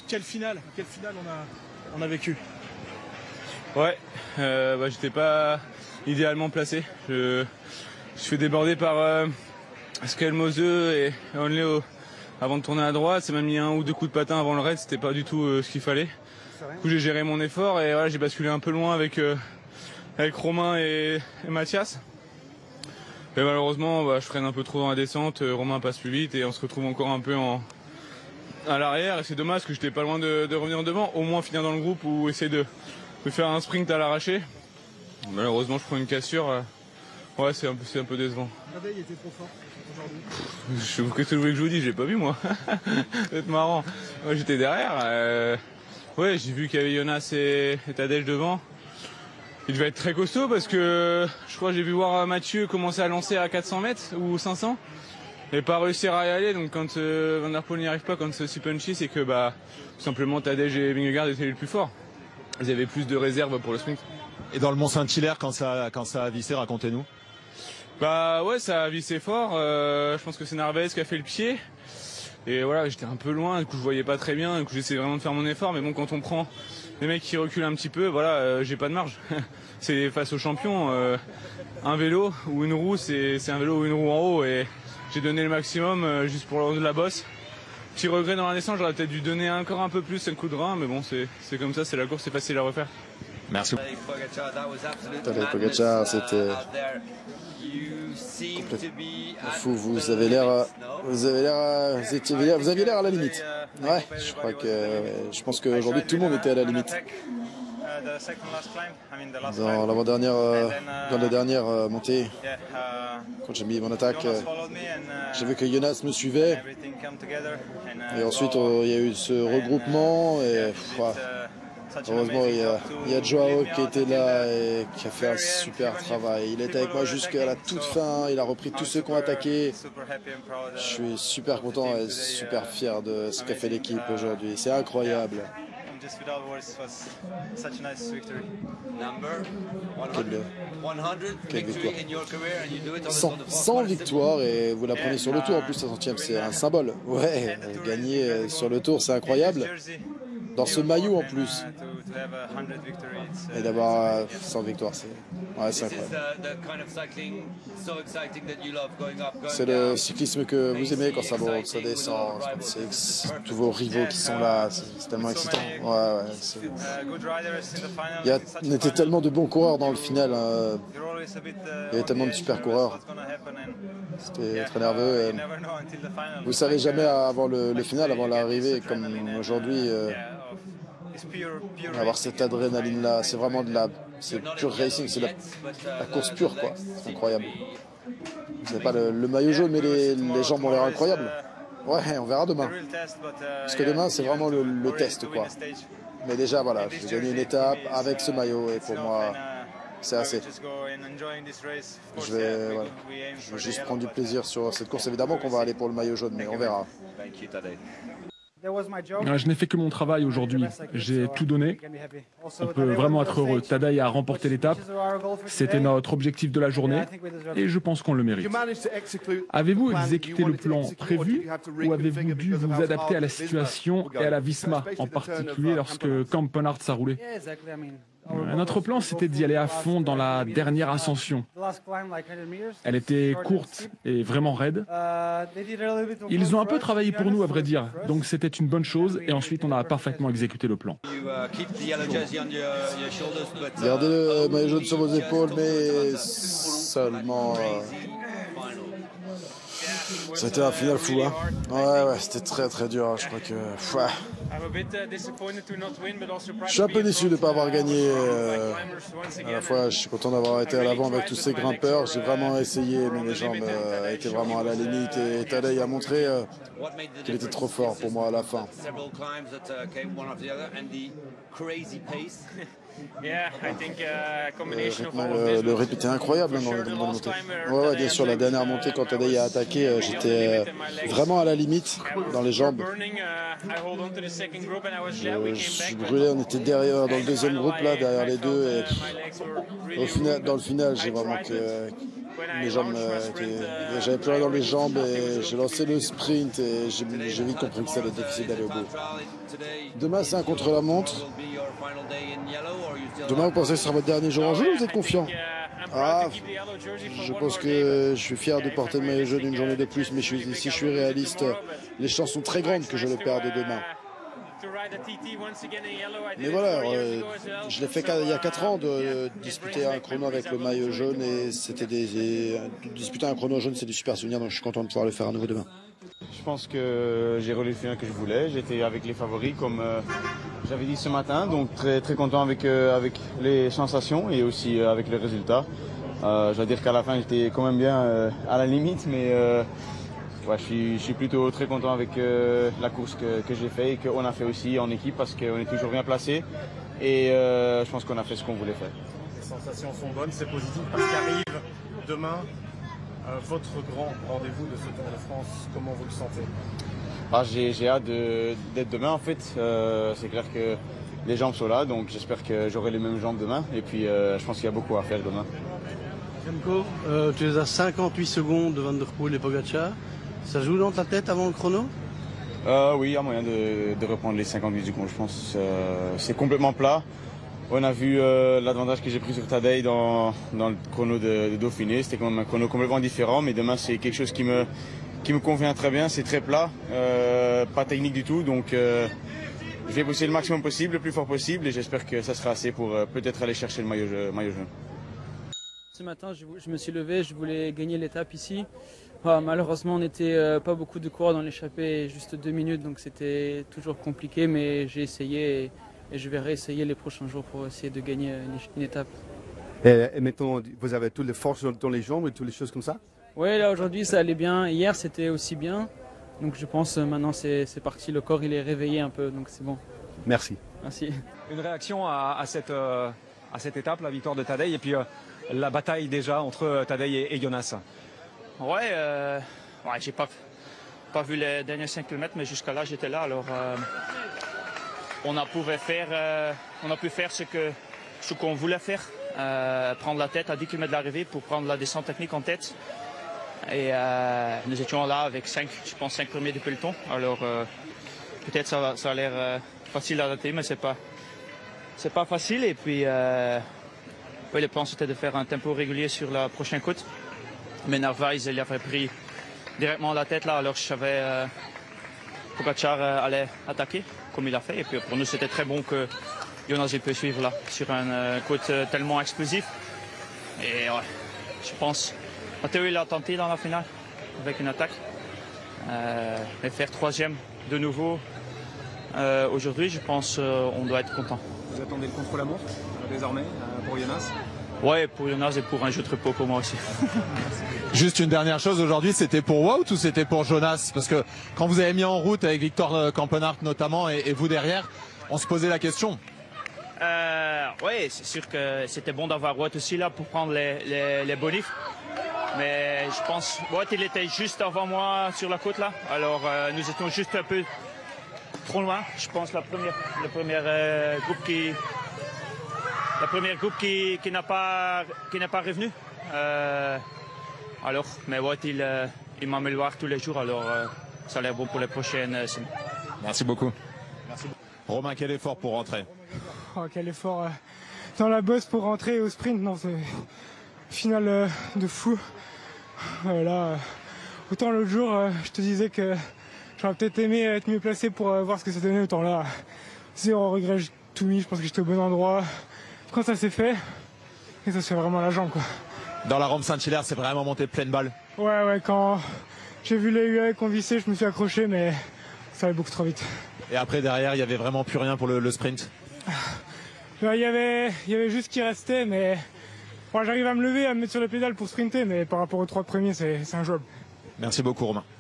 quelle finale on a vécu. Ouais, j'étais pas idéalement placé. Je fais déborder par Skelmose et Onleo avant de tourner à droite. C'est même mis 1 ou 2 coups de patin avant le raid, c'était pas du tout ce qu'il fallait. Du coup j'ai géré mon effort et voilà, j'ai basculé un peu loin avec Romain et Mathias. Et malheureusement je freine un peu trop dans la descente, Romain passe plus vite et on se retrouve encore un peu à l'arrière. Et c'est dommage parce que j'étais pas loin de revenir devant, au moins finir dans le groupe ou essayer de faire un sprint à l'arraché. Malheureusement je prends une cassure, ouais c'est un peu décevant. Il était trop fort aujourd'hui. Qu'est-ce que vous voulez que je vous dise, j'ai pas vu moi. C'est marrant. Moi j'étais derrière. Ouais, j'ai vu qu'il y avait Jonas et Tadej devant. Il devait être très costaud parce que je crois que j'ai vu voir Mathieu commencer à lancer à 400 mètres ou 500 et pas réussir à y aller. Donc quand Van der Poel n'y arrive pas, quand c'est aussi punchy, c'est que tout simplement Tadej et Vingegaard étaient les plus forts. Ils avaient plus de réserves pour le sprint. Et dans le Mont-Saint-Hilaire, quand ça a vissé, racontez-nous. Ouais, ça a vissé fort. Je pense que c'est Narvaez qui a fait le pied. Et voilà, j'étais un peu loin, du coup je voyais pas très bien, du coup j'essayais vraiment de faire mon effort. Mais bon, quand on prend les mecs qui reculent un petit peu, voilà, j'ai pas de marge. C'est face aux champions. Un vélo ou une roue, c'est un vélo ou une roue en haut. Et j'ai donné le maximum juste pour la bosse. Petit regret dans la descente, j'aurais peut-être dû donner encore un peu plus un coup de rein. Mais bon, c'est comme ça, c'est la course, c'est facile à refaire. Merci. Tadej Pogacar, c'était fou. Vous aviez l'air à la limite. Ouais, je pense qu'aujourd'hui tout le monde était à la limite. Dans la dernière montée, quand j'ai mis mon attaque, j'ai vu que Jonas me suivait. Et ensuite, il y a eu ce regroupement. Et heureusement, il y a Joao qui était là et qui a fait un super travail. Il était avec moi jusqu'à la toute fin. Il a repris tous ceux qui ont attaqué. Je suis super content et super fier de ce qu'a fait l'équipe aujourd'hui. C'est incroyable. Quelle victoire. 100 victoires et vous la prenez sur le tour. En plus, la centième, c'est un symbole. Ouais, gagner sur le tour, c'est incroyable. Dans ce maillot en plus. Et d'avoir 100 victoires, c'est incroyable. C'est le cyclisme que vous aimez quand ça monte, ça descend. C'est tous vos rivaux qui sont là, c'est tellement excitant. Il y était tellement de bons coureurs dans le final. Il y avait tellement de super coureurs. C'était très nerveux. Vous ne savez jamais avant le final, avant l'arrivée, comme aujourd'hui. Avoir cette adrénaline là, c'est vraiment c'est pur racing, c'est la course pure quoi, c'est incroyable. Vous n'avez pas le maillot jaune mais les jambes ont l'air incroyables. Ouais, on verra demain. Parce que demain c'est vraiment le test quoi. Mais déjà voilà, j'ai gagné une étape avec ce maillot et pour moi c'est assez. Je vais juste prendre du plaisir sur cette course. Évidemment qu'on va aller pour le maillot jaune mais on verra. Je n'ai fait que mon travail aujourd'hui. J'ai tout donné. On peut vraiment être heureux. Tadej a remporté l'étape. C'était notre objectif de la journée et je pense qu'on le mérite. Avez-vous exécuté le plan prévu ou avez-vous dû vous adapter à la situation et à la Visma, en particulier lorsque Campenhart a roulé? Notre plan, c'était d'y aller à fond dans la dernière ascension. Elle était courte et vraiment raide. Ils ont un peu travaillé pour nous, à vrai dire, donc c'était une bonne chose. Et ensuite, on a parfaitement exécuté le plan. Gardez le maillot jaune sur vos épaules, mais seulement... C'était un final fou, hein. Ouais, c'était très très dur. Hein. Je crois que. Je suis un peu déçu de ne pas avoir gagné. À la fois, je suis content d'avoir été à l'avant avec tous ces grimpeurs. J'ai vraiment essayé, mais mes jambes étaient vraiment à la limite. Et Tadej a montré qu'il était trop fort pour moi à la fin. Le rythme était incroyable dans la montée. Ouais, bien sûr, la dernière montée quand Tadej a attaqué, j'étais vraiment à la limite dans les jambes. Je brûlais, on était derrière dans le deuxième groupe là, derrière les deux. Et dans le final, j'ai vraiment mes jambes j'avais plus rien dans les jambes et j'ai lancé le sprint et j'ai vite compris que ça allait être difficile d'aller au bout. Demain, c'est un contre-la-montre. Demain, vous pensez que ce sera votre dernier jour en jeu ou vous êtes confiant? Je pense que je suis fier de porter le maillot jaune une journée de plus, mais si je suis réaliste, les chances sont très grandes que je le perde demain. Mais voilà, je l'ai fait il y a 4 ans de disputer un chrono avec le maillot jaune et disputer un chrono jaune, c'est du super souvenir, donc je suis content de pouvoir le faire à nouveau demain. Je pense que j'ai relevé le final que je voulais. J'étais avec les favoris comme j'avais dit ce matin, donc très content avec les sensations et aussi avec les résultats. Je dois dire qu'à la fin j'étais quand même bien à la limite, mais ouais, je suis plutôt très content avec la course que j'ai fait et qu'on a fait aussi en équipe parce qu'on est toujours bien placé et je pense qu'on a fait ce qu'on voulait faire. Les sensations sont bonnes, c'est positif parce qu'arrive demain votre grand rendez-vous de ce Tour de France. Comment vous le sentez? J'ai hâte d'être demain en fait. C'est clair que les jambes sont là, donc j'espère que j'aurai les mêmes jambes demain et puis je pense qu'il y a beaucoup à faire demain. Remco, tu es à 58 secondes de Van der Poel et Pogacar. Ça joue dans ta tête avant le chrono? Oui, il y a moyen de reprendre les 58 secondes, je pense. C'est complètement plat. On a vu l'avantage que j'ai pris sur Tadej dans le chrono de Dauphiné. C'était quand même un chrono complètement différent, mais demain c'est quelque chose qui me convient très bien. C'est très plat, pas technique du tout, donc je vais pousser le maximum possible, le plus fort possible, et j'espère que ça sera assez pour peut-être aller chercher le maillot jaune. Ce matin, je me suis levé, je voulais gagner l'étape ici. Malheureusement, on n'était pas beaucoup de coureurs dans l'échappée, juste 2 minutes, donc c'était toujours compliqué, mais j'ai essayé et je vais réessayer les prochains jours pour essayer de gagner une étape. Et maintenant, vous avez toutes les forces dans les jambes et toutes les choses comme ça? Oui, là aujourd'hui ça allait bien. Hier c'était aussi bien. Donc je pense maintenant c'est parti. Le corps il est réveillé un peu, donc c'est bon. Merci. Merci. Une réaction à cette étape, la victoire de Tadej et puis la bataille déjà entre Tadej et Jonas. Ouais, j'ai pas vu les derniers 5 km, mais jusqu'à là j'étais là. Alors on a pu faire ce qu'on voulait faire, prendre la tête à 10 km de l'arrivée pour prendre la descente technique en tête. Et nous étions là avec 5 premiers du peloton. Alors peut-être ça a l'air facile à dater, mais c'est pas facile. Et puis le plan c'était de faire un tempo régulier sur la prochaine côte. Mais Narvaez il avait pris directement la tête là, alors je savais Pogacar allait attaquer comme il a fait. Et puis pour nous c'était très bon que Jonas peut suivre là sur une côte tellement explosive. Et ouais, je pense Matteo il a tenté dans la finale avec une attaque. Mais faire 3e de nouveau aujourd'hui, je pense on doit être content. Vous attendez le contre-la-montre désormais pour Jonas? Ouais, pour Jonas et pour un jeu de repos pour moi aussi. Juste une dernière chose, aujourd'hui c'était pour Wout ou c'était pour Jonas? Parce que quand vous avez mis en route avec Victor Campenhart notamment et vous derrière, on se posait la question. Oui, c'est sûr que c'était bon d'avoir Wout aussi là pour prendre les bonifs. Mais je pense Wout il était juste avant moi sur la côte là. Alors nous étions juste un peu trop loin. Je pense la première groupe qui n'a pas revenu. Alors, mais Wout il m'améliore tous les jours, alors ça a l'air bon pour les prochaines semaines. Merci beaucoup. Merci. Romain, quel effort pour rentrer? Quel effort dans la bosse pour rentrer au sprint, non, c'est finale de fou. Là, autant l'autre jour, je te disais que j'aurais peut-être aimé être mieux placé pour voir ce que ça donnait, autant là, 0 regret, j'ai tout mis, je pense que j'étais au bon endroit. Quand ça s'est fait, et ça se fait vraiment à la jambe quoi. Dans la rampe Saint-Hilaire, c'est vraiment monté pleine balle. Ouais, quand j'ai vu les UAE qu'on vissait, je me suis accroché, mais ça allait beaucoup trop vite. Et après, derrière, il n'y avait vraiment plus rien pour le sprint? Il y avait juste ce qui restait, mais j'arrive à me lever, à me mettre sur les pédales pour sprinter, mais par rapport aux 3 premiers, c'est injouable. Merci beaucoup, Romain.